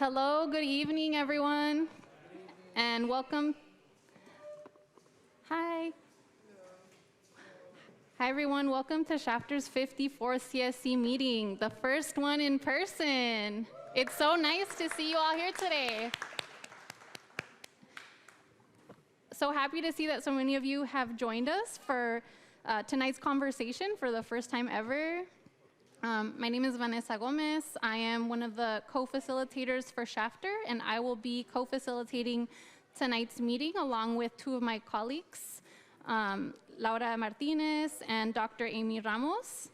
Hello, good evening, everyone, and welcome. Hi. Hi, everyone. Welcome to Shafter's 54th CSC meeting, the first one in person. It's so nice to see you all here today. So happy to see that so many of you have joined us for tonight's conversation for the first time ever. My name is Vanessa Gomez. I am one of the co-facilitators for Shafter, and I will be co-facilitating tonight's meeting along with two of my colleagues, Laura Martinez and Dr. Amy Ramos.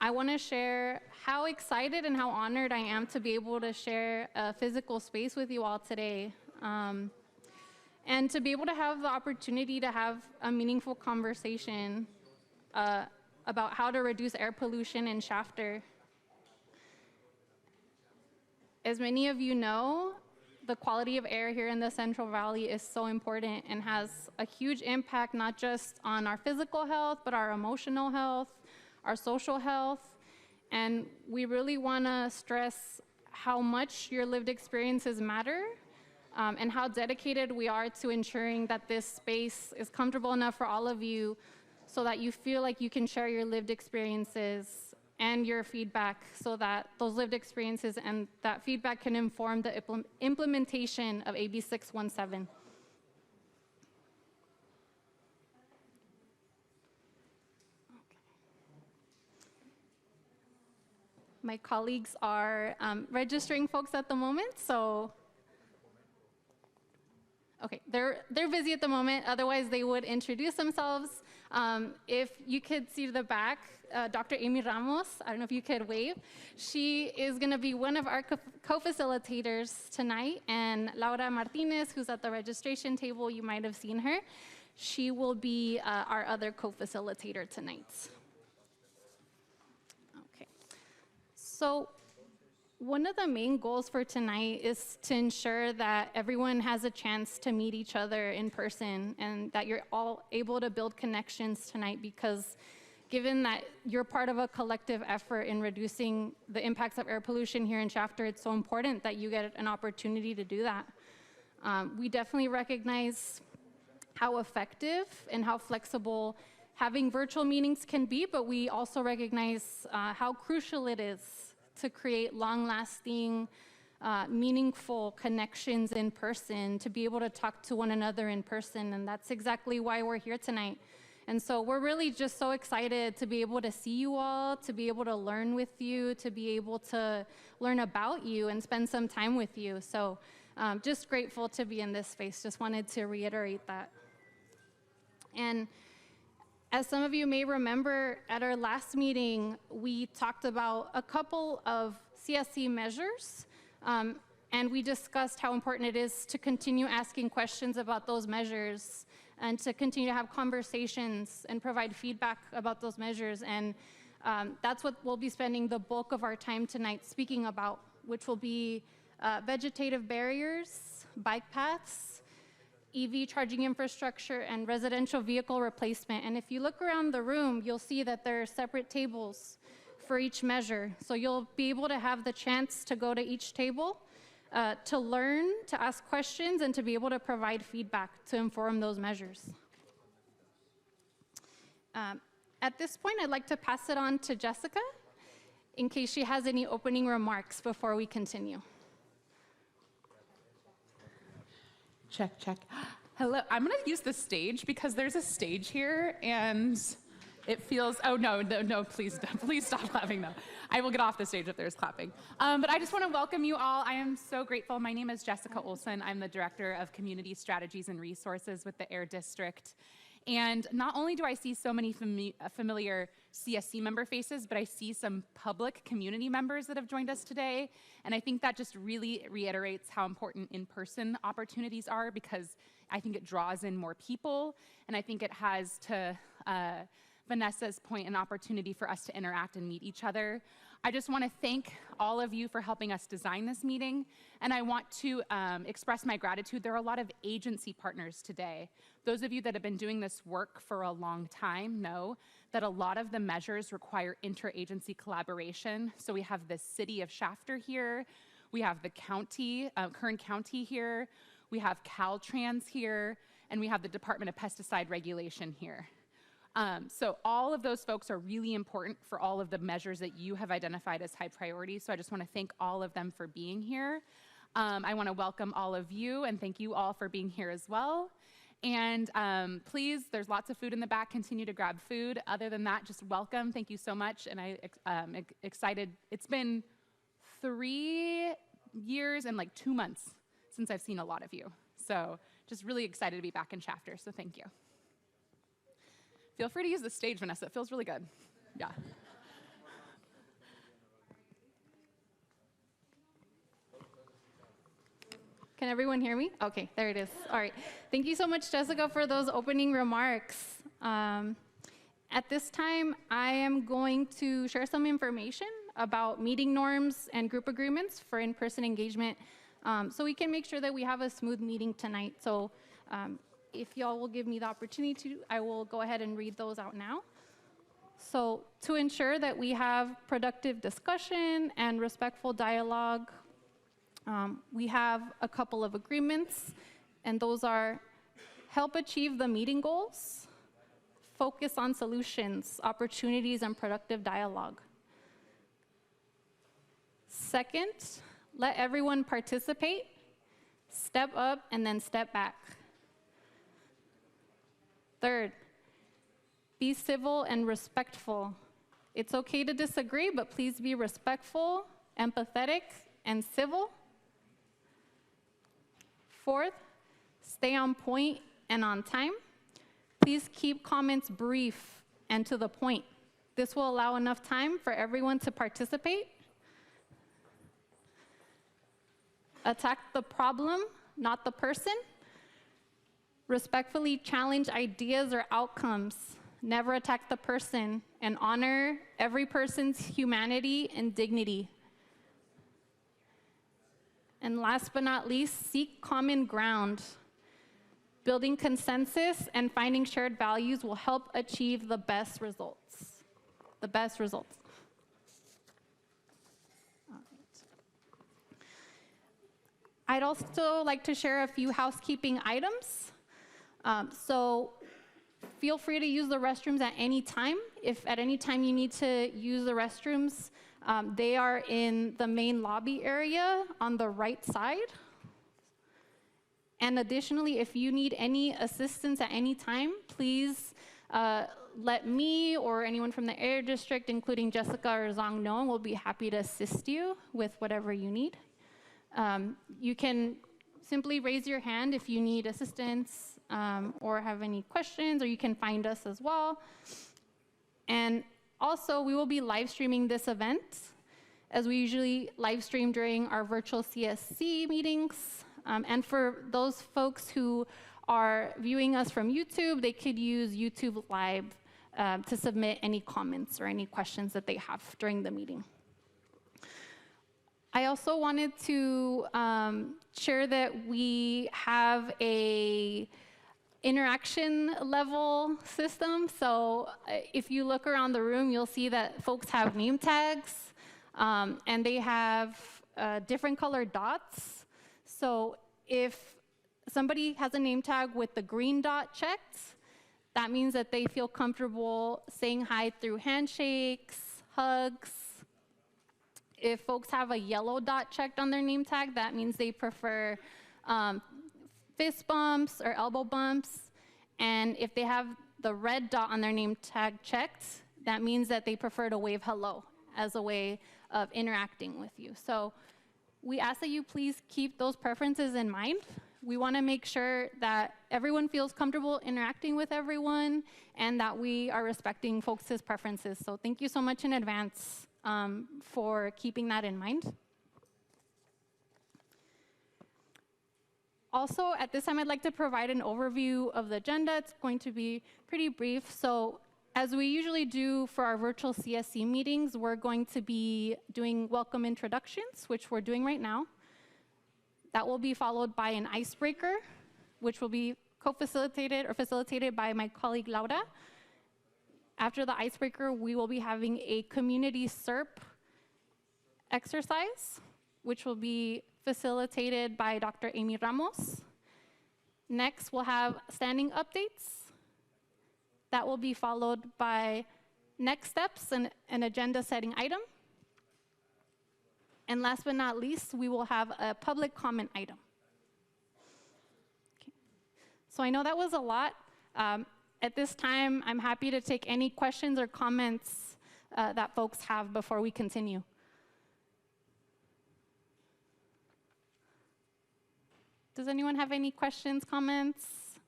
I want to share how excited and how honored I am to be able to share a physical space with you all today, and to be able to have the opportunity to have a meaningful conversation about how to reduce air pollution in Shafter. As many of you know, the quality of air here in the Central Valley is so important and has a huge impact not just on our physical health, but our emotional health, our social health. And we really want to stress how much your lived experiences matter, and how dedicated we are to ensuring that this space is comfortable enough for all of you so that you feel like you can share your lived experiences and your feedback, so that those lived experiences and that feedback can inform the implementation of AB 617. My colleagues are registering folks at the moment, so okay, they're busy at the moment, otherwise they would introduce themselves. If you could see to the back, Dr. Amy Ramos, I don't know if you could wave. She is gonna be one of our co-facilitators tonight, and Laura Martinez, who's at the registration table, you might have seen her. She will be our other co-facilitator tonight. Okay, so one of the main goals for tonight is to ensure that everyone has a chance to meet each other in person and that you're all able to build connections tonight, because given that you're part of a collective effort in reducing the impacts of air pollution here in Shafter, it's so important that you get an opportunity to do that. We definitely recognize how effective and how flexible having virtual meetings can be, but we also recognize how crucial it is to create long-lasting, meaningful connections in person, to be able to talk to one another in person, and that's exactly why we're here tonight. And so we're really just so excited to be able to see you all, to be able to learn with you, to be able to learn about you and spend some time with you. So just grateful to be in this space. Just wanted to reiterate that. And as some of you may remember, at our last meeting, we talked about a couple of CSC measures, and we discussed how important it is to continue asking questions about those measures and to continue to have conversations and provide feedback about those measures. And that's what we'll be spending the bulk of our time tonight speaking about, which will be vegetative barriers, bike paths, EV charging infrastructure, and residential vehicle replacement. And if you look around the room, you'll see that there are separate tables for each measure. So you'll be able to have the chance to go to each table, to learn, to ask questions, and to be able to provide feedback to inform those measures. At this point, I'd like to pass it on to Jessica in case she has any opening remarks before we continue. Check, check. Hello, I'm gonna use the stage because there's a stage here and it feels, oh no, please stop clapping though. I will get off the stage if there's clapping. But I just wanna welcome you all. I am so grateful. My name is Jessica Olson. I'm the Director of Community Strategies and Resources with the Air District. And not only do I see so many familiar CSC member faces, but I see some public community members that have joined us today. And I think that just really reiterates how important in-person opportunities are, because I think it draws in more people. And I think it has, to Vanessa's point, an opportunity for us to interact and meet each other. I just want to thank all of you for helping us design this meeting, and I want to express my gratitude. There are a lot of agency partners today. Those of you that have been doing this work for a long time know that a lot of the measures require interagency collaboration. So we have the city of Shafter here, We have the county, Kern County here. We have Caltrans here, and we have the Department of Pesticide Regulation here. So all of those folks are really important for all of the measures that you have identified as high priority. So I just want to thank all of them for being here. I want to welcome all of you and thank you all for being here as well. And please, there's lots of food in the back. Continue to grab food. Other than that, just welcome. Thank you so much. And I'm excited. It's been 3 years and like 2 months since I've seen a lot of you. So just really excited to be back in chapter. So thank you. Feel free to use the stage, Vanessa. It feels really good. Yeah. Can everyone hear me? Okay, there it is. All right. Thank you so much, Jessica, for those opening remarks. At this time, I am going to share some information about meeting norms and group agreements for in-person engagement, so we can make sure that we have a smooth meeting tonight. So if y'all will give me the opportunity to, I will go ahead and read those out now. So to ensure that we have productive discussion and respectful dialogue, we have a couple of agreements, and those are help achieve the meeting goals, focus on solutions, opportunities, and productive dialogue. Second, let everyone participate, step up, and then step back. Third, be civil and respectful. It's okay to disagree, but please be respectful, empathetic, and civil. Fourth, stay on point and on time. Please keep comments brief and to the point. This will allow enough time for everyone to participate. Attack the problem, not the person. Respectfully challenge ideas or outcomes. Never attack the person, and honor every person's humanity and dignity. And last but not least, seek common ground. Building consensus and finding shared values will help achieve the best results. The best results. I'd also like to share a few housekeeping items. So feel free to use the restrooms at any time. If at any time you need to use the restrooms, they are in the main lobby area on the right side. And additionally, if you need any assistance at any time, please let me or anyone from the Air District, including Jessica or Zong know, and we'll be happy to assist you with whatever you need. You can simply raise your hand if you need assistance or have any questions, or you can find us as well. And also, we will be live streaming this event, as we usually live stream during our virtual CSC meetings. And for those folks who are viewing us from YouTube, they could use YouTube Live to submit any comments or any questions that they have during the meeting. I also wanted to share that we have a interaction level system. So if you look around the room, you'll see that folks have name tags, and they have different colored dots. So if somebody has a name tag with the green dot checked, that means that they feel comfortable saying hi through handshakes, hugs. If folks have a yellow dot checked on their name tag, that means they prefer fist bumps or elbow bumps. And if they have the red dot on their name tag checked, that means that they prefer to wave hello as a way of interacting with you. So we ask that you please keep those preferences in mind. We want to make sure that everyone feels comfortable interacting with everyone and that we are respecting folks' preferences. So thank you so much in advance for keeping that in mind. Also, at this time, I'd like to provide an overview of the agenda. It's going to be pretty brief. So as we usually do for our virtual CSC meetings, we're going to be doing welcome introductions, which we're doing right now. That will be followed by an icebreaker, which will be co-facilitated or facilitated by my colleague Laura. After the icebreaker, we will be having a community SERP exercise. which will be facilitated by Dr. Amy Ramos. Next, we'll have standing updates. That will be followed by next steps and an agenda setting item. And last but not least, we will have a public comment item. Okay. So I know that was a lot. At this time, I'm happy to take any questions or comments that folks have before we continue. Does anyone have any questions, comments?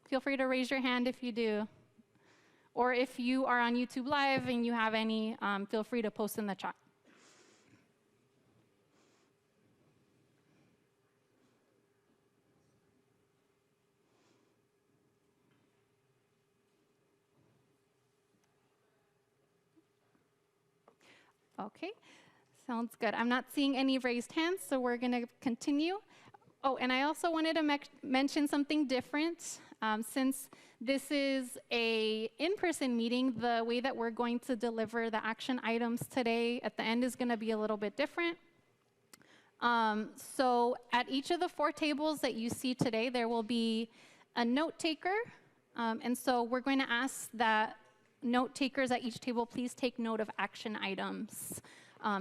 Feel free to raise your hand if you do. Or if you are on YouTube Live and you have any, feel free to post in the chat. Okay, sounds good. I'm not seeing any raised hands, so we're going to continue. Oh, and I also wanted to mention something different. Since this is a in-person meeting, the way that we're going to deliver the action items today at the end is going to be a little bit different. So at each of the 4 tables that you see today, there will be a note taker. And so we're going to ask that note takers at each table please take note of action items.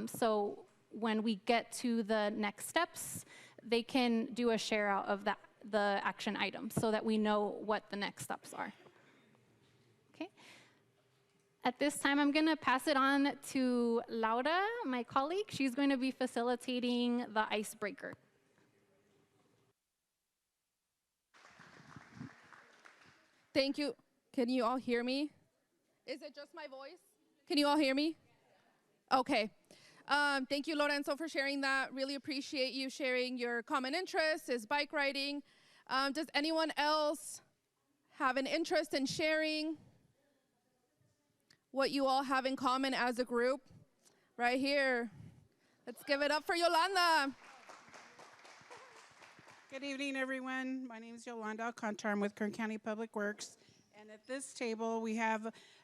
So when we get to the next steps, they can do a share out of the action item so that we know what the next steps are. Okay. At this time, I'm going to pass it on to Laura, my colleague. She's going to be facilitating the icebreaker. Thank you. Can you all hear me? Is it just my voice? Can you all hear me? Okay. Thank you, Lorenzo, for sharing that. Really appreciate you sharing your common interest is bike riding. Does anyone else have an interest in sharing what you all have in common as a group? Right here. Let's give it up for Yolanda. Good evening, everyone. My name is Yolanda Alcantara. I'm with Kern County Public Works. And at this table,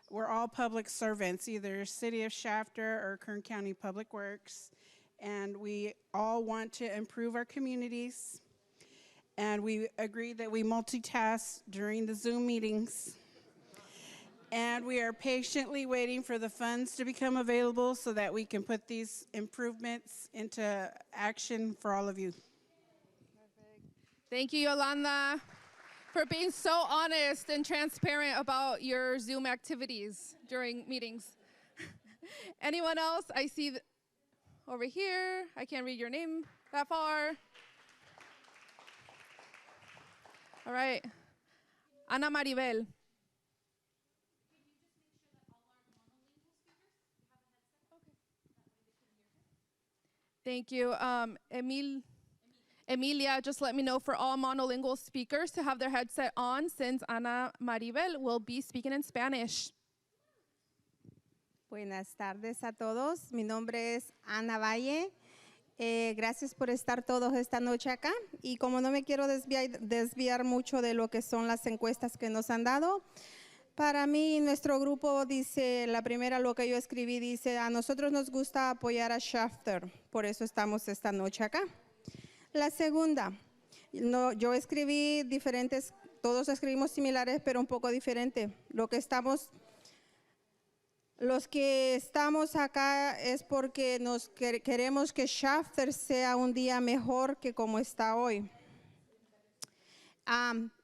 we're all public servants, either City of Shafter or Kern County Public Works. And we all want to improve our communities. And we agree that we multitask during the Zoom meetings. And we are patiently waiting for the funds to become available so that we can put these improvements into action for all of you. Thank you, Yolanda, for being so honest and transparent about your Zoom activities during meetings. Anyone else? I see over here. I can't read your name that far. All right. Ana Maribel. Thank you. Emilia, just let me know for all monolingual speakers to have their headset on since Ana Maribel will be speaking in Spanish. Buenas tardes a todos. Mi nombre es Ana Valle. Gracias por estar todos esta noche acá. Y como no me quiero desviar mucho de lo que son las encuestas que nos han dado, para mí nuestro grupo dice, la primera lo que yo escribí dice, a nosotros nos gusta apoyar a Shafter, por eso estamos esta noche acá. La segunda, yo escribí diferentes, todos escribimos similares, pero un poco diferente. Los que estamos acá es porque queremos que Shafter sea un día mejor que como está hoy.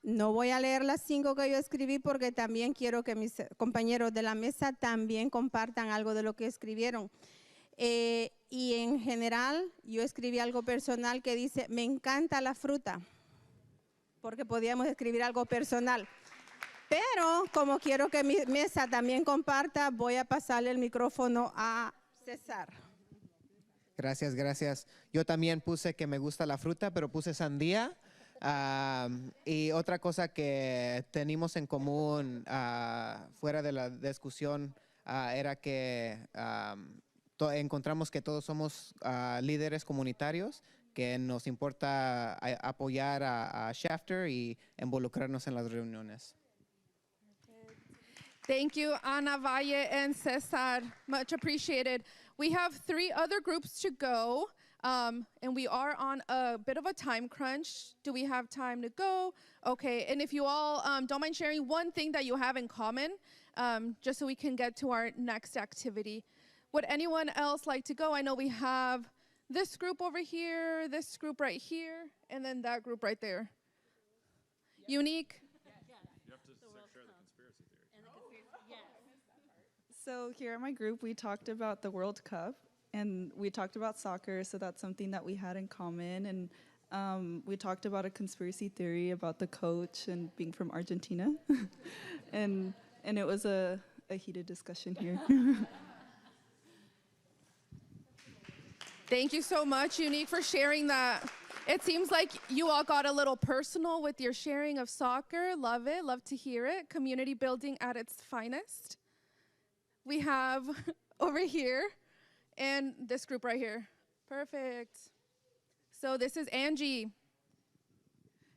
No voy a leer las 5 que yo escribí porque también quiero que mis compañeros de la mesa también compartan algo de lo que escribieron. Y en general, yo escribí algo personal que dice, me encanta la fruta, porque podíamos escribir algo personal. Pero como quiero que mi mesa también comparta, voy a pasarle el micrófono a César. Gracias, gracias. Yo también puse que me gusta la fruta, pero puse sandía. Y otra cosa que tenemos en común fuera de la discusión era que encontramos que todos somos líderes comunitarios, que nos importa apoyar a Shafter y involucrarnos en las reuniones. Thank you, Ana Valle and Cesar. Much appreciated. We have 3 other groups to go. And we are on a bit of a time crunch. Do we have time to go? Okay, and if you all don't mind sharing one thing that you have in common, just so we can get to our next activity. Would anyone else like to go? I know we have this group over here, this group right here, and then that group right there. Unique? So here at my group, we talked about the World Cup, and we talked about soccer, so that's something that we had in common. And we talked about a conspiracy theory about the coach and being from Argentina. and it was a heated discussion here. Thank you so much, Unique, for sharing that. It seems like you all got a little personal with your sharing of soccer. Love it. Love to hear it. Community building at its finest. We have over here and this group right here. Perfect. So this is Angie.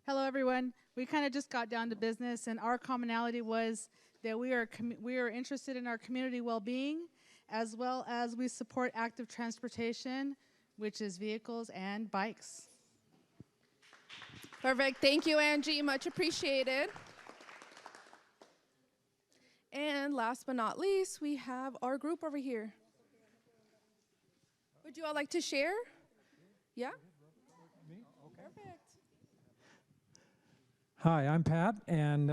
Hello, everyone. We kind of just got down to business, and our commonality was that we are interested in our community well-being, as well as we support active transportation, which is vehicles and bikes. Perfect. Thank you, Angie. Much appreciated. And last but not least, we have our group over here. Would you all like to share? Yeah? Perfect. Hi, I'm Pat, and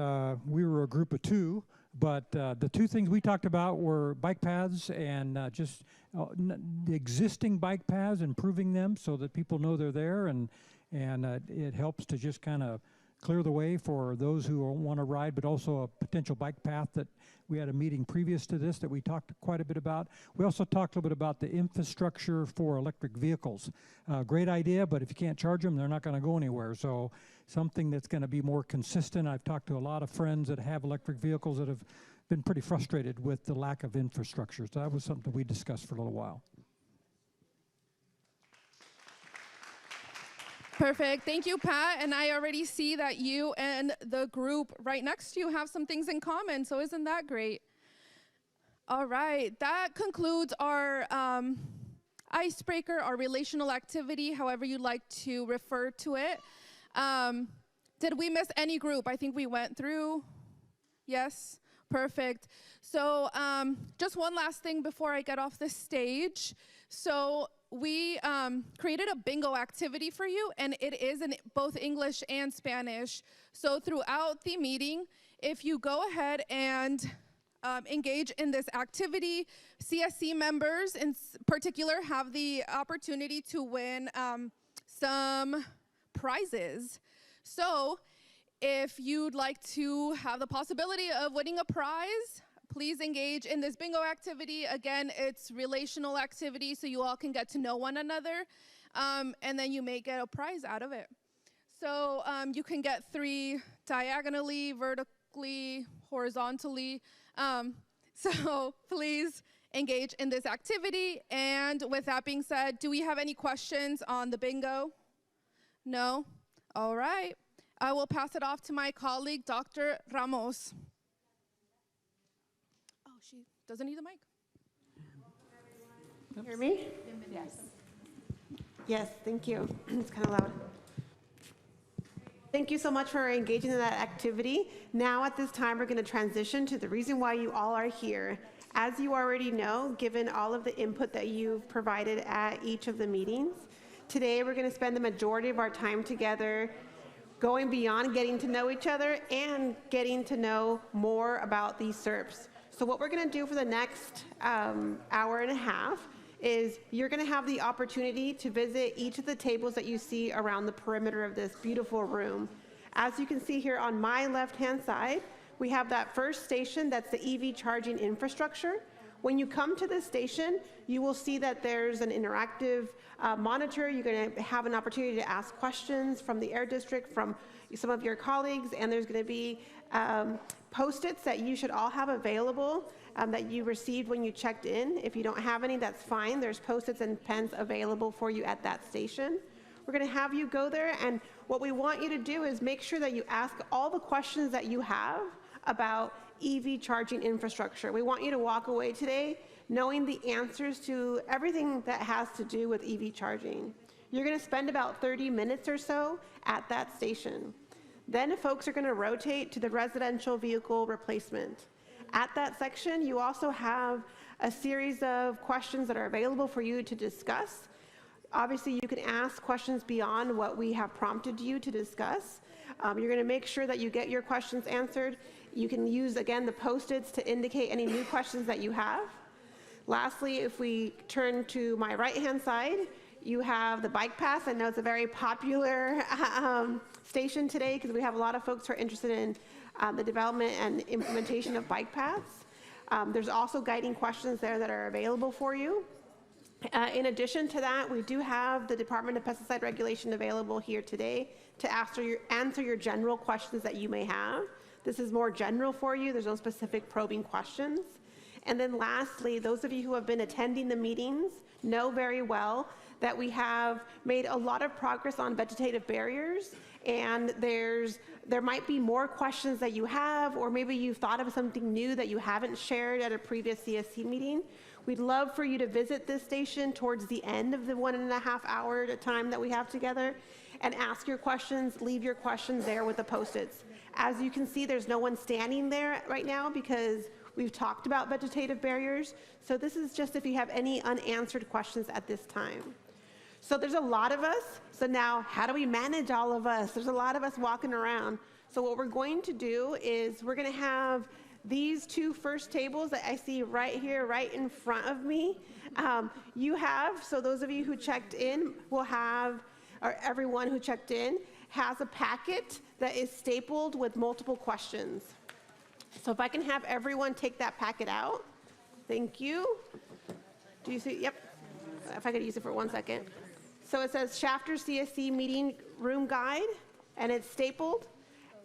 we were a group of two, but the two things we talked about were bike paths and just the existing bike paths, improving them so that people know they're there, and it helps to just kind of clear the way for those who want to ride, but also a potential bike path that we had a meeting previous to this that we talked quite a bit about. We also talked a little bit about the infrastructure for electric vehicles. Great idea, but if you can't charge them, they're not going to go anywhere. So something that's going to be more consistent. I've talked to a lot of friends that have electric vehicles that have been pretty frustrated with the lack of infrastructure. So that was something we discussed for a little while. Perfect. Thank you, Pat. And I already see that you and the group right next to you have some things in common. So isn't that great? All right. That concludes our icebreaker, our relational activity, however you'd like to refer to it. Did we miss any group? I think we went through. Yes? Perfect. So just one last thing before I get off the stage. So we created a bingo activity for you, and it is in both English and Spanish. So throughout the meeting, if you go ahead and engage in this activity, CSC members in particular have the opportunity to win some prizes. So if you'd like to have the possibility of winning a prize, please engage in this bingo activity. Again, it's relational activity, so you all can get to know one another, and then you may get a prize out of it. So you can get 3 diagonally, vertically, horizontally. So please engage in this activity. And with that being said, do we have any questions on the bingo? No? All right. I will pass it off to my colleague, Dr. Ramos. Oh, she doesn't need the mic. Hear me? Yes. Yes, thank you. It's kind of loud. Thank you so much for engaging in that activity. Now at this time, we're going to transition to the reason why you all are here. As you already know, given all of the input that you've provided at each of the meetings, today we're going to spend the majority of our time together going beyond getting to know each other and getting to know more about these SERPs. So what we're going to do for the next hour and a half is you're going to have the opportunity to visit each of the tables that you see around the perimeter of this beautiful room. As you can see here on my left-hand side, we have that first station, that's the EV charging infrastructure. When you come to this station, you will see that there's an interactive monitor. You're going to have an opportunity to ask questions from the Air District, from some of your colleagues, and there's going to be Post-its that you should all have available that you received when you checked in. If you don't have any, that's fine. There's Post-its and pens available for you at that station. We're going to have you go there, and what we want you to do is make sure that you ask all the questions that you have about EV charging infrastructure. We want you to walk away today knowing the answers to everything that has to do with EV charging. You're going to spend about 30 minutes or so at that station. Then folks are going to rotate to the residential vehicle replacement. At that section, you also have a series of questions that are available for you to discuss. Obviously, you can ask questions beyond what we have prompted you to discuss. You're going to make sure that you get your questions answered. You can use, again, the Post-its to indicate any new questions that you have. Lastly, if we turn to my right-hand side, you have the bike pass. I know it's a very popular station today because we have a lot of folks who are interested in the development and implementation of bike paths. There's also guiding questions there that are available for you. In addition to that, we do have the Department of Pesticide Regulation available here today to answer your general questions that you may have. This is more general for you. There's no specific probing questions. And then lastly, those of you who have been attending the meetings know very well that we have made a lot of progress on vegetative barriers, and there might be more questions that you have, or maybe you've thought of something new that you haven't shared at a previous CSC meeting. We'd love for you to visit this station towards the end of the 1.5 hour time that we have together and ask your questions, leave your questions there with the Post-its. As you can see, there's no one standing there right now because we've talked about vegetative barriers. So this is just if you have any unanswered questions at this time. So there's a lot of us. So now how do we manage all of us? There's a lot of us walking around. So what we're going to do is we're going to have these two first tables that I see right here, right in front of me. So those of you who checked in will have, or everyone who checked in has a packet that is stapled with multiple questions. So if I can have everyone take that packet out. Thank you. Do you see? Yep. If I could use it for 1 second. So it says Shafter CSC Meeting Room Guide, and it's stapled.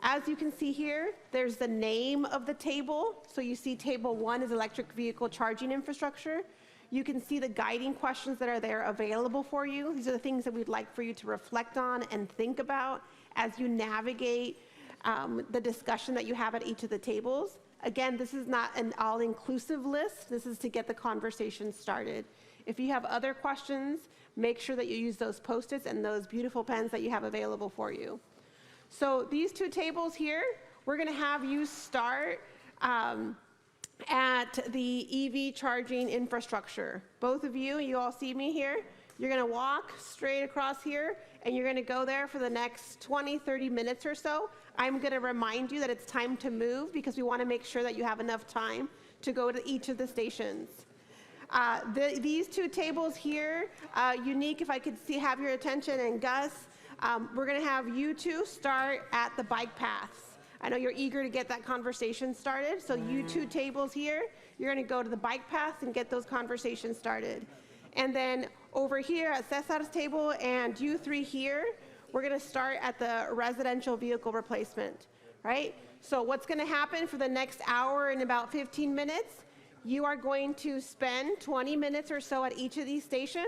As you can see here, there's the name of the table. So you see table 1 is electric vehicle charging infrastructure. You can see the guiding questions that are there available for you. These are the things that we'd like for you to reflect on and think about as you navigate the discussion that you have at each of the tables. Again, this is not an all-inclusive list. This is to get the conversation started. If you have other questions, make sure that you use those Post-its and those beautiful pens that you have available for you. So these two tables here, we're going to have you start at the EV charging infrastructure. Both of you, you all see me here. You're going to walk straight across here, and you're going to go there for the next 20, 30 minutes or so. I'm going to remind you that it's time to move because we want to make sure that you have enough time to go to each of the stations. These two tables here, Unique, if I could have your attention, and Gus, we're going to have you two start at the bike paths. I know you're eager to get that conversation started, so you two tables here, you're going to go to the bike paths and get those conversations started. And then over here at Cesar's table and you three here, we're going to start at the residential vehicle replacement, right? So what's going to happen for the next hour and about 15 minutes, you are going to spend 20 minutes or so at each of these stations.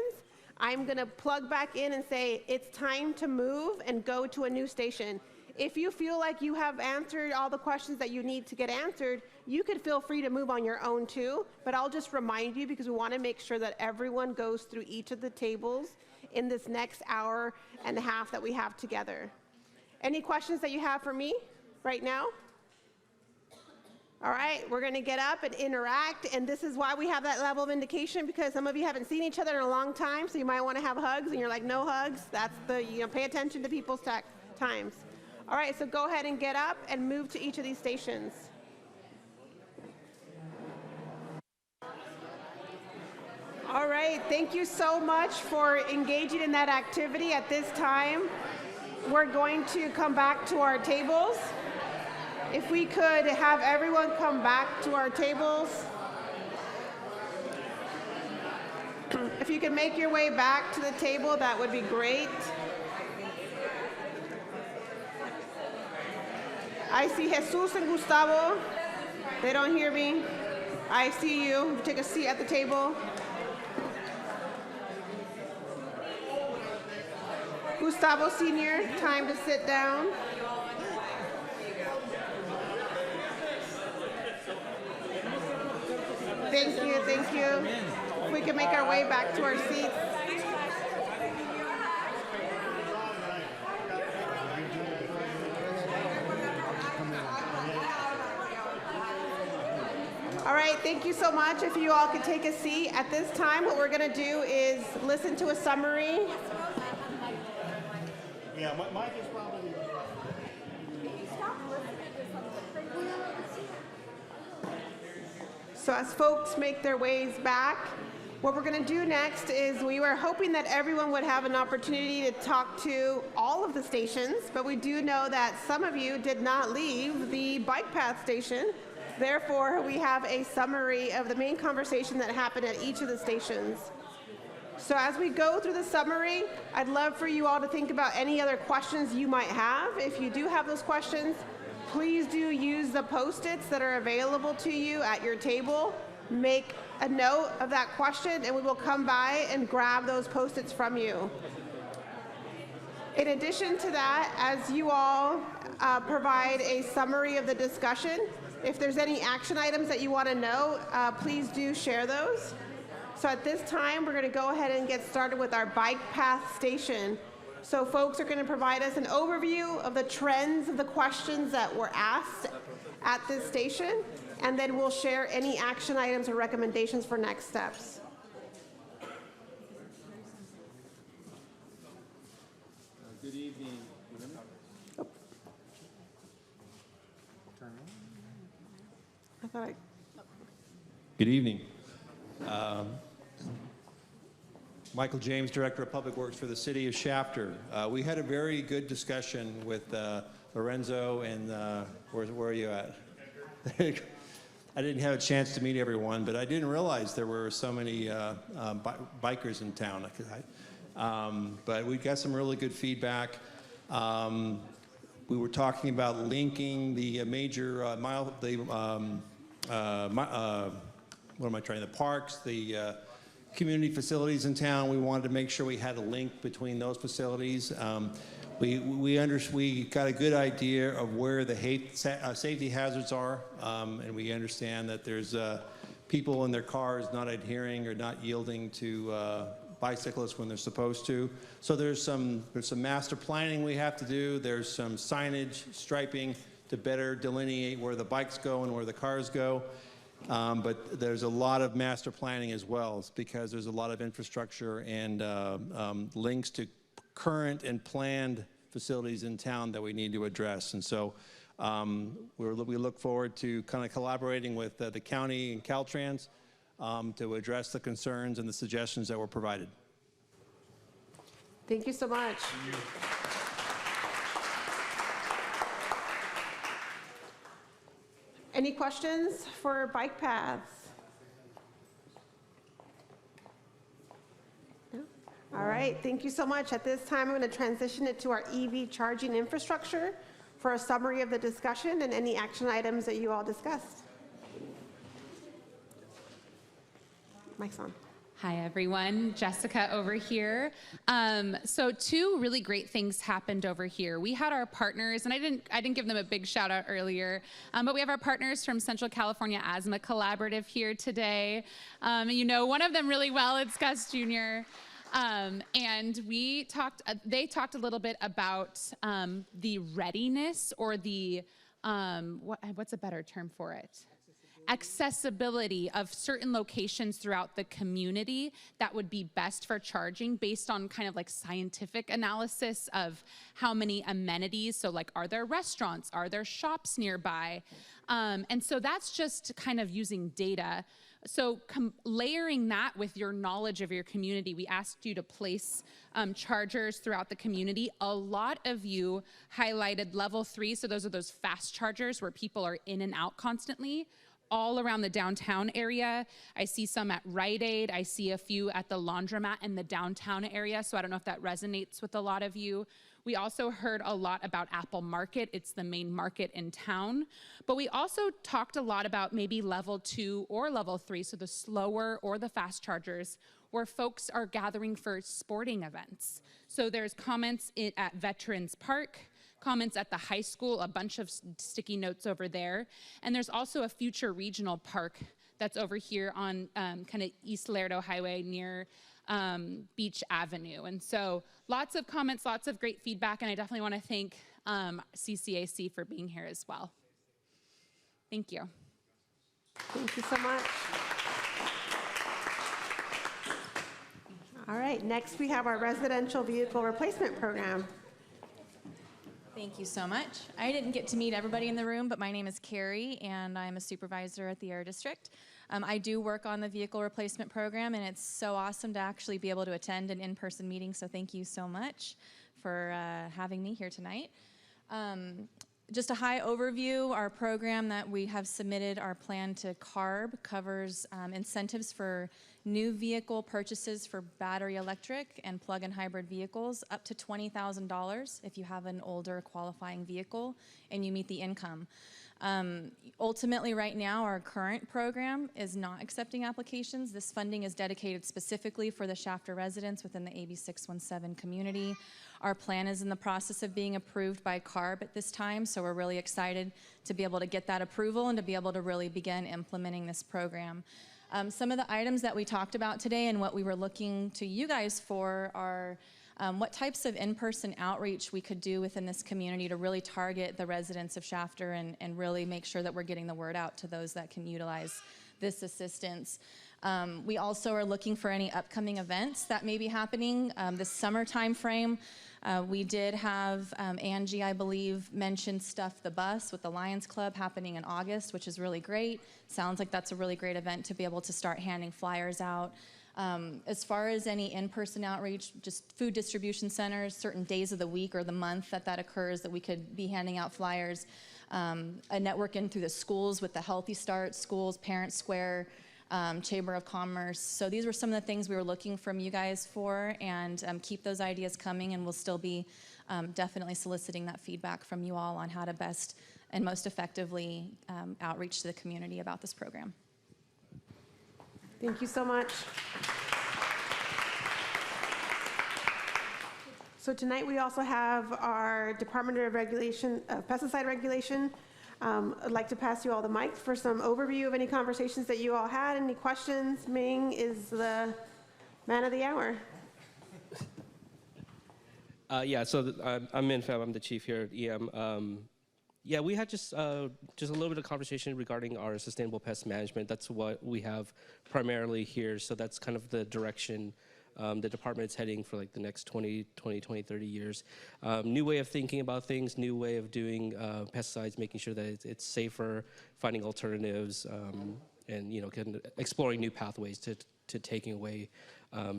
I'm going to plug back in and say, it's time to move and go to a new station. If you feel like you have answered all the questions that you need to get answered, you could feel free to move on your own too, but I'll just remind you because we want to make sure that everyone goes through each of the tables in this next hour and a half that we have together. Any questions that you have for me right now? All right, we're going to get up and interact, and this is why we have that level of indication, because some of you haven't seen each other in a long time, so you might want to have hugs, and you're like, no hugs. That's pay attention to people's times. All right, so go ahead and get up and move to each of these stations. All right, thank you so much for engaging in that activity. At this time, we're going to come back to our tables. If we could have everyone come back to our tables. If you could make your way back to the table, that would be great. I see Jesus and Gustavo. They don't hear me. I see you. Take a seat at the table. Gustavo Sr., time to sit down. Thank you, thank you. If we can make our way back to our seats. All right, thank you so much. If you all could take a seat. At this time, what we're going to do is listen to a summary. Yeah, Mike is probably. So as folks make their ways back, what we're going to do next is we were hoping that everyone would have an opportunity to talk to all of the stations, but we do know that some of you did not leave the bike path station. Therefore, we have a summary of the main conversation that happened at each of the stations. So as we go through the summary, I'd love for you all to think about any other questions you might have. If you do have those questions, please do use the Post-its that are available to you at your table. Make a note of that question, and we will come by and grab those Post-its from you. In addition to that, as you all provide a summary of the discussion, if there's any action items that you want to know, please do share those. So at this time, we're going to go ahead and get started with our bike path station. So folks are going to provide us an overview of the trends of the questions that were asked at this station, and then we'll share any action items or recommendations for next steps. Good evening. Good evening. Michael James, Director of Public Works for the City of Shafter. We had a very good discussion with Lorenzo and where are you at? I didn't have a chance to meet everyone, but I didn't realize there were so many bikers in town. But we got some really good feedback. We were talking about linking the major the parks, the community facilities in town. We wanted to make sure we had a link between those facilities. We got a good idea of where the safety hazards are, and we understand that there's people in their cars not adhering or not yielding to bicyclists when they're supposed to. So there's some master planning we have to do. There's some signage, striping to better delineate where the bikes go and where the cars go. But there's a lot of master planning as well, because there's a lot of infrastructure and links to current and planned facilities in town that we need to address. And so we look forward to kind of collaborating with the county and Caltrans to address the concerns and the suggestions that were provided. Thank you so much. Any questions for bike paths? No? All right, thank you so much. At this time, I'm going to transition it to our EV charging infrastructure for a summary of the discussion and any action items that you all discussed. Mic's on. Hi, everyone. Jessica over here. So two really great things happened over here. We had our partners, and I didn't give them a big shout out earlier, but we have our partners from Central California Asthma Collaborative here today. You know one of them really well. It's Gus Jr. And they talked a little bit about the readiness, or the what's a better term for it? Accessibility of certain locations throughout the community that would be best for charging, based on kind of like scientific analysis of how many amenities. So like, are there restaurants? Are there shops nearby? And so that's just kind of using data. So layering that with your knowledge of your community, we asked you to place chargers throughout the community. A lot of you highlighted level 3. So those are those fast chargers where people are in and out constantly, all around the downtown area. I see some at Rite Aid. I see a few at the laundromat in the downtown area. So I don't know if that resonates with a lot of you. We also heard a lot about Apple Market. It's the main market in town. But we also talked a lot about maybe level 2 or level 3, so the slower or the fast chargers, where folks are gathering for sporting events. So there's comments at Veterans Park, comments at the high school, a bunch of sticky notes over there. And there's also a future regional park that's over here on kind of East Lerdo Highway near Beach Avenue. And so lots of comments, lots of great feedback, and I definitely want to thank CCAC for being here as well. Thank you. Thank you so much. All right, next we have our residential vehicle replacement program. Thank you so much. I didn't get to meet everybody in the room, but my name is Carrie, and I'm a supervisor at the Air District. I do work on the vehicle replacement program, and it's so awesome to actually be able to attend an in-person meeting, so thank you so much for having me here tonight. Just a high overview, our program that we have submitted, our plan to CARB, covers incentives for new vehicle purchases for battery electric and plug-in hybrid vehicles up to $20,000 if you have an older qualifying vehicle and you meet the income. Ultimately, right now, our current program is not accepting applications. This funding is dedicated specifically for the Shafter residents within the AB 617 community. Our plan is in the process of being approved by CARB at this time, so we're really excited to be able to get that approval and to be able to really begin implementing this program. Some of the items that we talked about today and what we were looking to you guys for are what types of in-person outreach we could do within this community to really target the residents of Shafter and really make sure that we're getting the word out to those that can utilize this assistance. We also are looking for any upcoming events that may be happening this summer time frame. We did have Angie, I believe, mentioned Stuff the Bus with the Lions Club happening in August, which is really great. Sounds like that's a really great event to be able to start handing flyers out. As far as any in-person outreach, just food distribution centers, certain days of the week or the month that occurs that we could be handing out flyers. A network in through the schools with the Healthy Start schools, Parent Square, Chamber of Commerce. So these were some of the things we were looking from you guys for, and keep those ideas coming, and we'll still be definitely soliciting that feedback from you all on how to best and most effectively outreach to the community about this program. Thank you so much. So tonight we also have our Department of Regulation, Pesticide Regulation. I'd like to pass you all the mic for some overview of any conversations that you all had. Any questions? Ming is the man of the hour. I'm Min Pham. I'm the chief here at EM. We had just a little bit of conversation regarding our sustainable pest management. That's what we have primarily here. So that's kind of the direction the department's heading for like the next 20, 30 years. New way of thinking about things, new way of doing pesticides, making sure that it's safer, finding alternatives, and exploring new pathways to taking away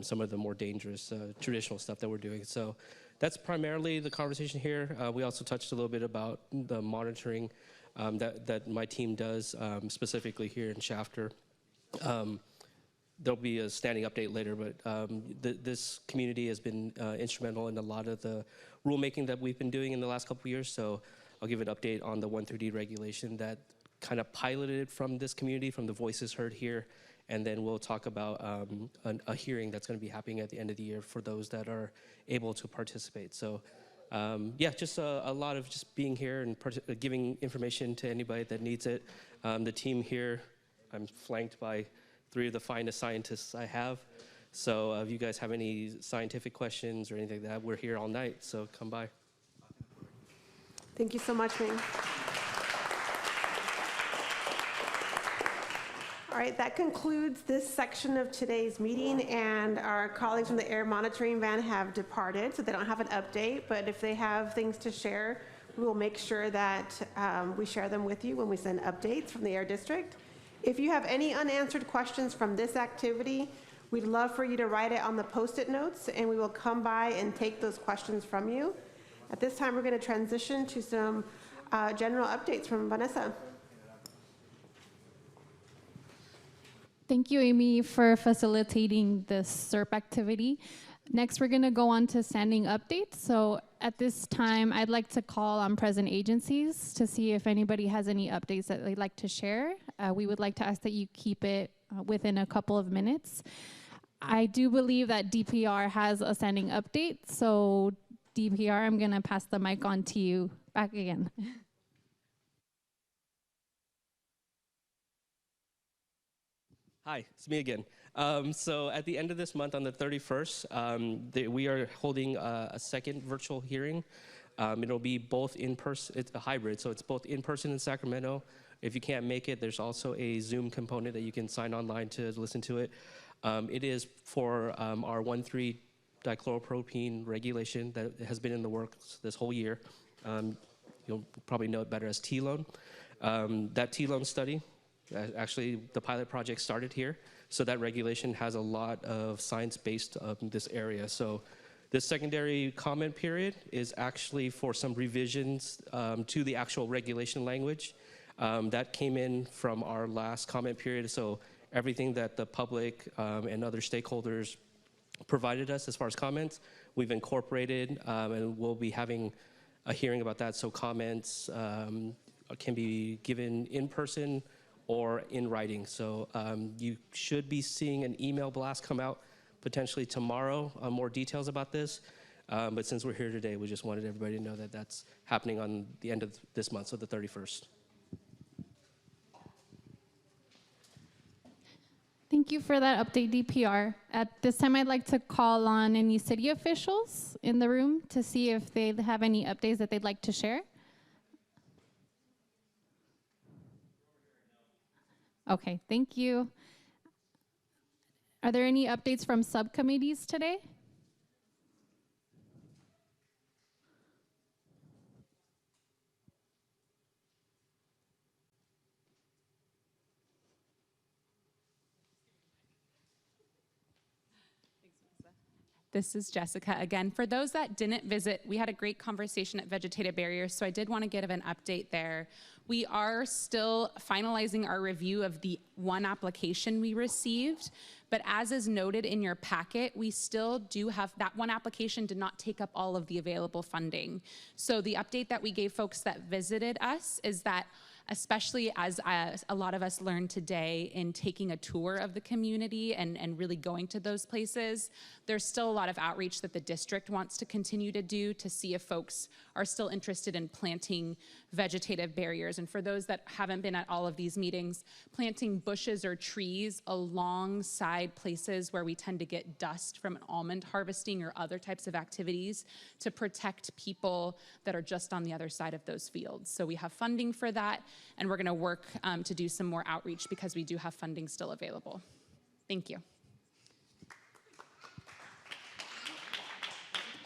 some of the more dangerous traditional stuff that we're doing. So that's primarily the conversation here. We also touched a little bit about the monitoring that my team does, specifically here in Shafter. There'll be a standing update later, but this community has been instrumental in a lot of the rulemaking that we've been doing in the last couple of years. So I'll give an update on the 1,3D regulation that kind of piloted from this community, from the voices heard here. And then we'll talk about a hearing that's going to be happening at the end of the year for those that are able to participate. So just a lot of just being here and giving information to anybody that needs it. The team here, I'm flanked by 3 of the finest scientists I have. So if you guys have any scientific questions or anything like that, we're here all night, so come by. Thank you so much, Ming. All right, that concludes this section of today's meeting, and our colleagues from the air monitoring van have departed, so they don't have an update, but if they have things to share, we will make sure that we share them with you when we send updates from the Air District. If you have any unanswered questions from this activity, we'd love for you to write it on the Post-it notes, and we will come by and take those questions from you. At this time, we're going to transition to some general updates from Vanessa. Thank you, Amy, for facilitating this SERP activity. Next, we're going to go on to standing updates. So at this time, I'd like to call on present agencies to see if anybody has any updates that they'd like to share. We would like to ask that you keep it within a couple of minutes. I do believe that DPR has a standing update. So DPR, I'm going to pass the mic on to you back again. Hi, it's me again. So at the end of this month, on the 31st, we are holding a second virtual hearing. It'll be both in person, it's a hybrid, so it's both in person in Sacramento. If you can't make it, there's also a Zoom component that you can sign online to listen to it. It is for our 1,3-dichloropropene regulation that has been in the works this whole year. You'll probably know it better as T-loan. That T-loan study, actually the pilot project started here, so that regulation has a lot of science-based in this area. So this secondary comment period is actually for some revisions to the actual regulation language. That came in from our last comment period, so everything that the public and other stakeholders provided us as far as comments, we've incorporated, and we'll be having a hearing about that, so comments can be given in person or in writing. So you should be seeing an email blast come out potentially tomorrow on more details about this. But since we're here today, we just wanted everybody to know that that's happening on the end of this month, so the 31st. Thank you for that update, DPR. At this time, I'd like to call on any city officials in the room to see if they have any updates that they'd like to share. Okay, thank you. Are there any updates from subcommittees today? This is Jessica again. For those that didn't visit, we had a great conversation at Vegetative Barriers, so I did want to give an update there. We are still finalizing our review of the one application we received, but as is noted in your packet, we still do have, that one application did not take up all of the available funding. So the update that we gave folks that visited us is that, especially as a lot of us learned today in taking a tour of the community and really going to those places, there's still a lot of outreach that the district wants to continue to do to see if folks are still interested in planting vegetative barriers. And for those that haven't been at all of these meetings, planting bushes or trees alongside places where we tend to get dust from almond harvesting or other types of activities to protect people that are just on the other side of those fields. So we have funding for that, and we're going to work to do some more outreach because we do have funding still available. Thank you.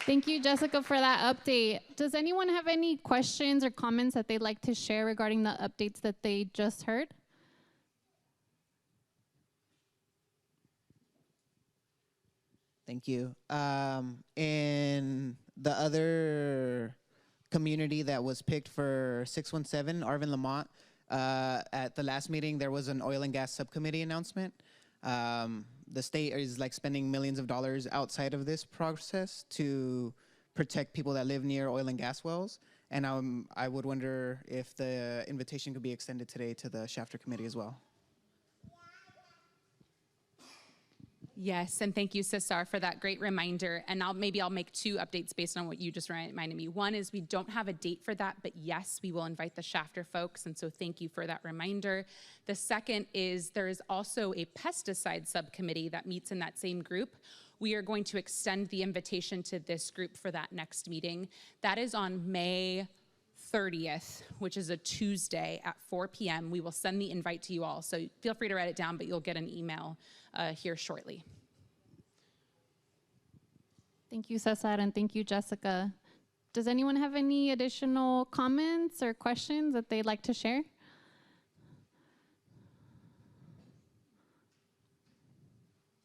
Thank you, Jessica, for that update. Does anyone have any questions or comments that they'd like to share regarding the updates that they just heard? Thank you. In the other community that was picked for 617, Arvin Lamont, at the last meeting, there was an oil and gas subcommittee announcement. The state is like spending millions of dollars outside of this process to protect people that live near oil and gas wells. And I would wonder if the invitation could be extended today to the Shafter Committee as well. Yes, and thank you, Cesar, for that great reminder. And maybe I'll make two updates based on what you just reminded me. One is we don't have a date for that, but yes, we will invite the Shafter folks, and so thank you for that reminder. The second is there is also a pesticide subcommittee that meets in that same group. We are going to extend the invitation to this group for that next meeting. That is on May 30th, which is a Tuesday at 4 p.m. We will send the invite to you all, so feel free to write it down, but you'll get an email here shortly. Thank you, Cesar, and thank you, Jessica. Does anyone have any additional comments or questions that they'd like to share?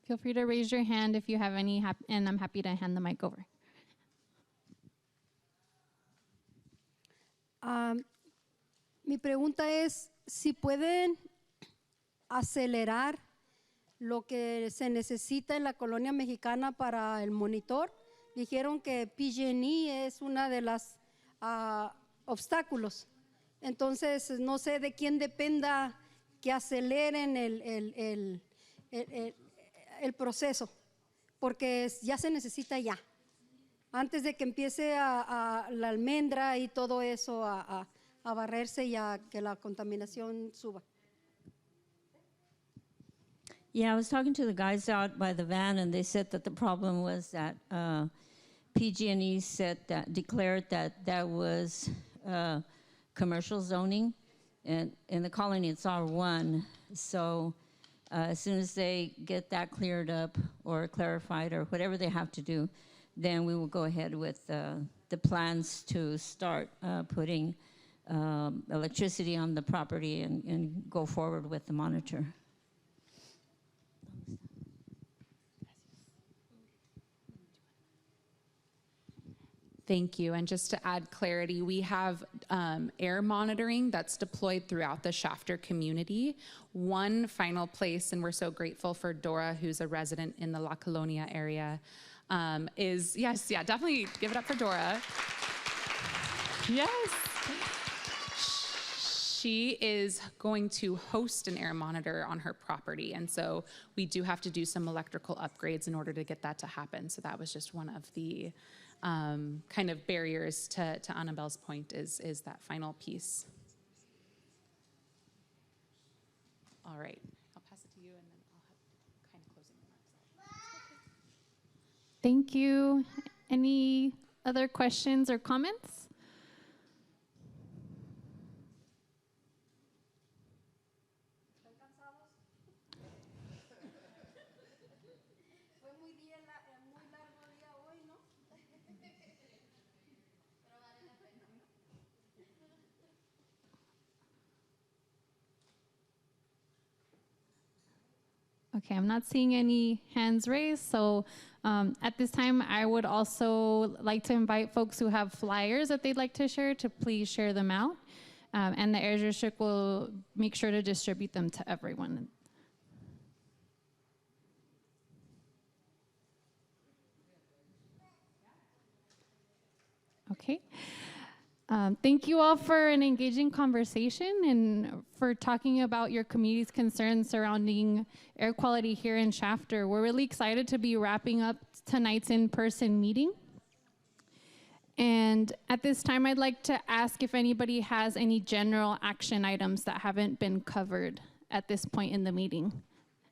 Feel free to raise your hand if you have any, and I'm happy to hand the mic over. Mi pregunta es si pueden acelerar lo que se necesita en la colonia mexicana para el monitor. Dijeron que PG&E es una de las obstáculos. Entonces, no sé de quién dependa que aceleren el proceso, porque ya se necesita ya. Antes de que empiece la almendra y todo eso a barrerse y a que la contaminación suba. Yeah, I was talking to the guys out by the van, and they said that the problem was that PG&E said that declared that that was commercial zoning, and in the colony it's R1. So as soon as they get that cleared up or clarified or whatever they have to do, then we will go ahead with the plans to start putting electricity on the property and go forward with the monitor. Thank you. And just to add clarity, we have air monitoring that's deployed throughout the Shafter community. One final place, and we're so grateful for Dora, who's a resident in the La Colonia area, definitely give it up for Dora. Yes. She is going to host an air monitor on her property. And so we do have to do some electrical upgrades in order to get that to happen. So that was just one of the kind of barriers to Annabelle's point is that final piece. All right, I'll pass it to you and then I'll have kind of closing remarks. Thank you. Any other questions or comments? Okay, I'm not seeing any hands raised, so at this time, I would also like to invite folks who have flyers that they'd like to share to please share them out, and the Air District will make sure to distribute them to everyone. Okay. Thank you all for an engaging conversation and for talking about your community's concerns surrounding air quality here in Shafter. We're really excited to be wrapping up tonight's in-person meeting. And at this time, I'd like to ask if anybody has any general action items that haven't been covered at this point in the meeting.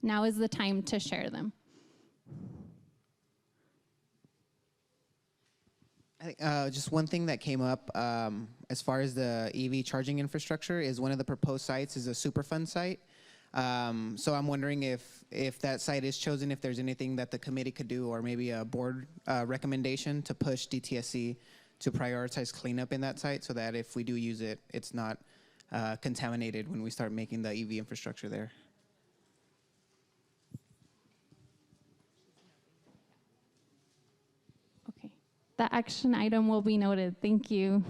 Now is the time to share them. I think just one thing that came up as far as the EV charging infrastructure is one of the proposed sites is a Superfund site. So I'm wondering if that site is chosen, if there's anything that the committee could do or maybe a board recommendation to push DTSC to prioritize cleanup in that site so that if we do use it, it's not contaminated when we start making the EV infrastructure there. That action item will be noted. Thank you.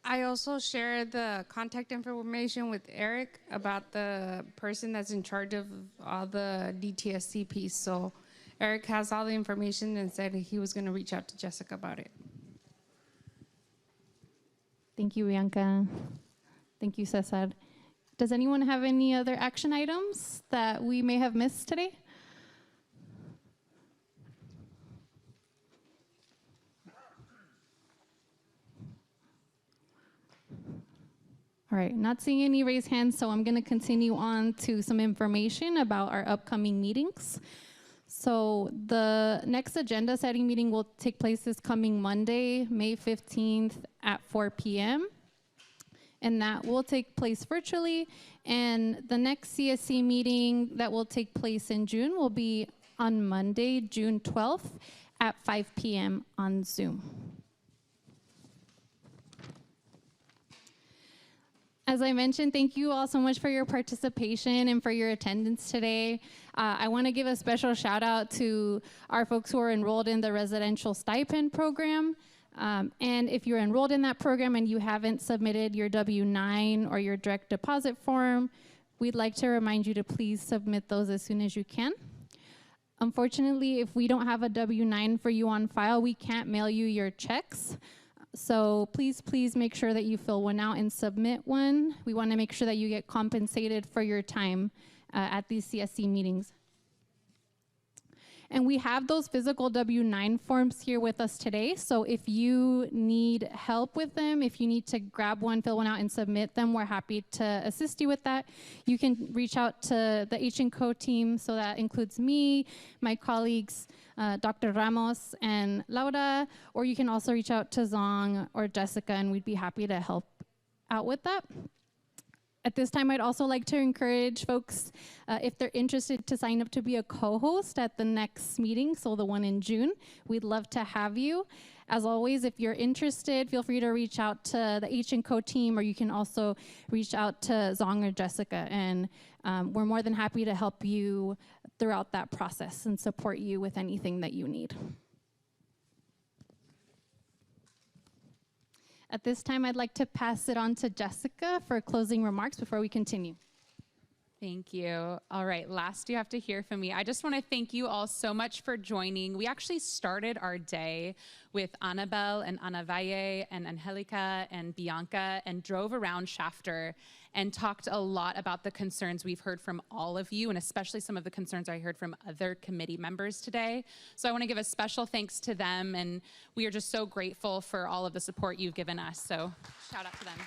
I also shared the contact information with Eric about the person that's in charge of all the DTSC piece. So Eric has all the information and said he was going to reach out to Jessica about it. Thank you, Bianca. Thank you, Cesar. Does anyone have any other action items that we may have missed today? All right, not seeing any raised hands, so I'm going to continue on to some information about our upcoming meetings. So the next agenda setting meeting will take place this coming Monday, May 15th at 4 p.m. And that will take place virtually. And the next CSC meeting that will take place in June will be on Monday, June 12th at 5 p.m. on Zoom. As I mentioned, thank you all so much for your participation and for your attendance today. I want to give a special shout out to our folks who are enrolled in the residential stipend program. And if you're enrolled in that program and you haven't submitted your W-9 or your direct deposit form, we'd like to remind you to please submit those as soon as you can. Unfortunately, if we don't have a W-9 for you on file, we can't mail you your checks. So please make sure that you fill one out and submit one. We want to make sure that you get compensated for your time at these CSC meetings. And we have those physical W-9 forms here with us today. So if you need help with them, if you need to grab one, fill one out, and submit them, we're happy to assist you with that. You can reach out to the H&Co team. So that includes me, my colleagues, Dr. Ramos and Laura, or you can also reach out to Zong or Jessica, and we'd be happy to help out with that. At this time, I'd also like to encourage folks, if they're interested, to sign up to be a co-host at the next meeting, so the one in June. We'd love to have you. As always, if you're interested, feel free to reach out to the H&Co team, or you can also reach out to Zong or Jessica, and we're more than happy to help you throughout that process and support you with anything that you need. At this time, I'd like to pass it on to Jessica for closing remarks before we continue. Thank you. All right, last you have to hear from me. I just want to thank you all so much for joining. We actually started our day with Annabelle and Ana Valle and Angelica and Bianca and drove around Shafter and talked a lot about the concerns we've heard from all of you, and especially some of the concerns I heard from other committee members today. So I want to give a special thanks to them, and we are just so grateful for all of the support you've given us. So shout out to them.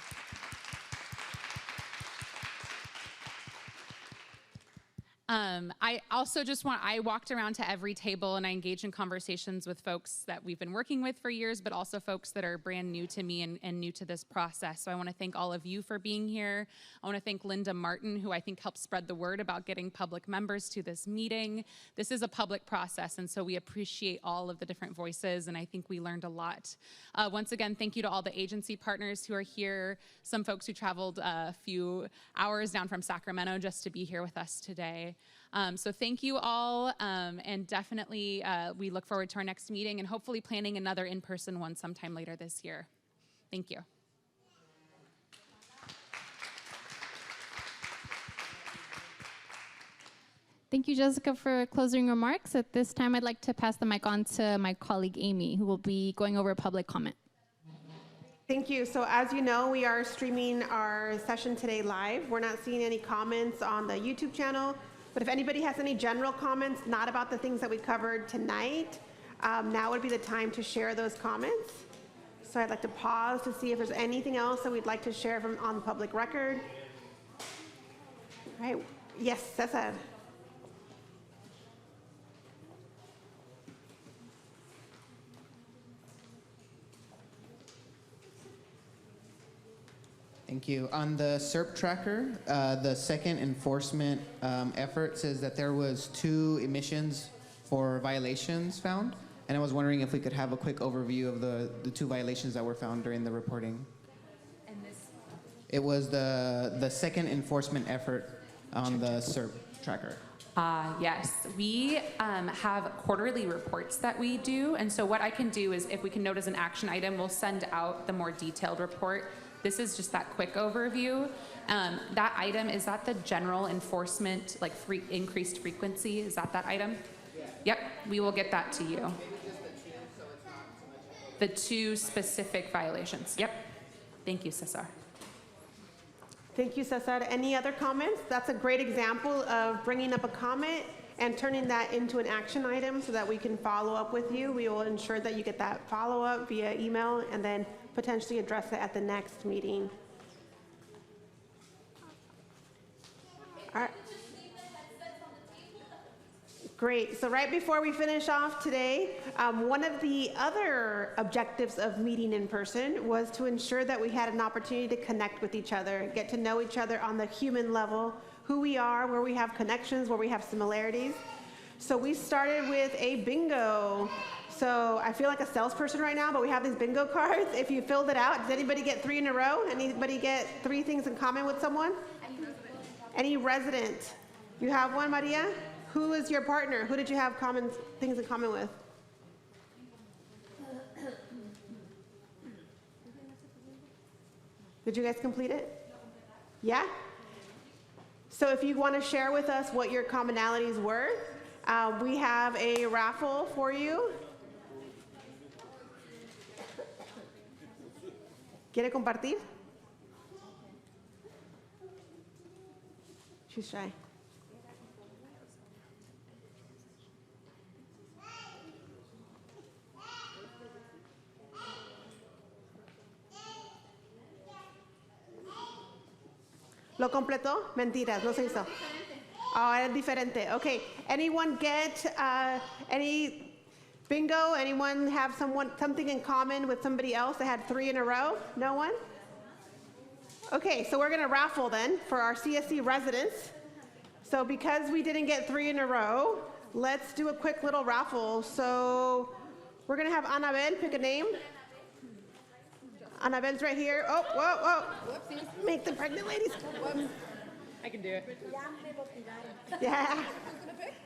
I also I walked around to every table and I engaged in conversations with folks that we've been working with for years, but also folks that are brand new to me and new to this process. So I want to thank all of you for being here. I want to thank Linda Martin, who I think helped spread the word about getting public members to this meeting. This is a public process, and so we appreciate all of the different voices, and I think we learned a lot. Once again, thank you to all the agency partners who are here, some folks who traveled a few hours down from Sacramento just to be here with us today. So thank you all, and definitely we look forward to our next meeting and hopefully planning another in-person one sometime later this year. Thank you. Thank you, Jessica, for closing remarks. At this time, I'd like to pass the mic on to my colleague, Amy, who will be going over public comment. Thank you. So as you know, we are streaming our session today live. We're not seeing any comments on the YouTube channel, but if anybody has any general comments, not about the things that we covered tonight, now would be the time to share those comments. So I'd like to pause to see if there's anything else that we'd like to share from on the public record. All right. Yes, Cesar. Thank you. On the SERP tracker, the second enforcement effort says that there was 2 emissions for violations found, and I was wondering if we could have a quick overview of the 2 violations that were found during the reporting. And this? It was the second enforcement effort on the SERP tracker. Yes, we have quarterly reports that we do, and so what I can do is, if we can note as an action item, we'll send out the more detailed report. This is just that quick overview. That item, is that the general enforcement, like increased frequency? Is that item? Yeah. Yep, we will get that to you. Maybe just the 2, so it's not so much. The 2 specific violations. Yep. Thank you, Cesar. Thank you, Cesar. Any other comments? That's a great example of bringing up a comment and turning that into an action item so that we can follow up with you. We will ensure that you get that follow-up via email and then potentially address it at the next meeting. All right. Great. So right before we finish off today, one of the other objectives of meeting in person was to ensure that we had an opportunity to connect with each other, get to know each other on the human level, who we are, where we have connections, where we have similarities. So we started with a bingo. So I feel like a salesperson right now, but we have these bingo cards. If you filled it out, does anybody get 3 in a row? Anybody get 3 things in common with someone? Any resident? You have one, Maria? Who is your partner? Who did you have things in common with? Did you guys complete it? Yeah? So if you want to share with us what your commonalities were, we have a raffle for you. ¿Quiere compartir? She's shy. ¿Lo completó? Mentiras, no se hizo. Oh, era diferente. Okay. Anyone get any bingo? Anyone have something in common with somebody else that had 3 in a row? No one? Okay, so we're going to raffle then for our CSC residents. So because we didn't get 3 in a row, let's do a quick little raffle. So we're going to have Anabel pick a name. Anabel's right here. Oh, whoa, whoa. Make the pregnant ladies. I can do it. Yeah.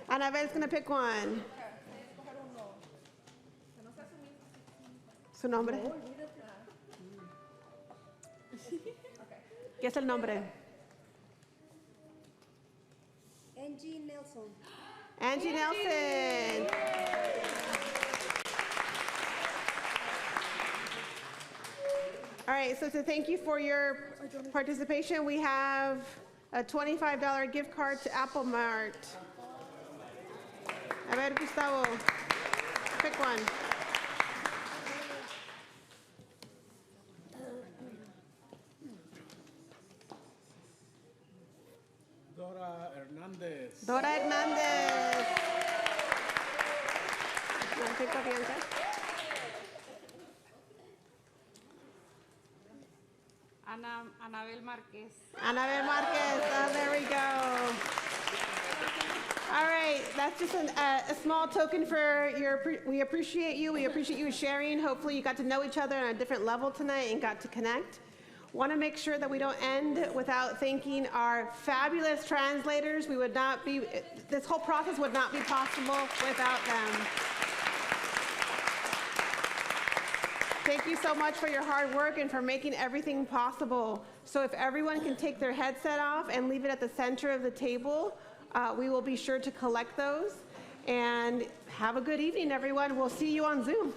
Anabel's going to pick one. ¿Su nombre? ¿Qué es el nombre? Angie Nelson. Angie Nelson. All right, so to thank you for your participation, we have a $25 gift card to Apple Mart. A ver, Gustavo, pick one. Dora Hernandez. Dora Hernandez. You want to pick one, Bianca? Anabel Marquez. Anabel Marquez. Oh, there we go. All right, that's just a small token for we appreciate you. We appreciate you sharing. Hopefully you got to know each other on a different level tonight and got to connect. Want to make sure that we don't end without thanking our fabulous translators. This whole process would not be possible without them. Thank you so much for your hard work and for making everything possible. So if everyone can take their headset off and leave it at the center of the table, we will be sure to collect those. And have a good evening, everyone. We'll see you on Zoom.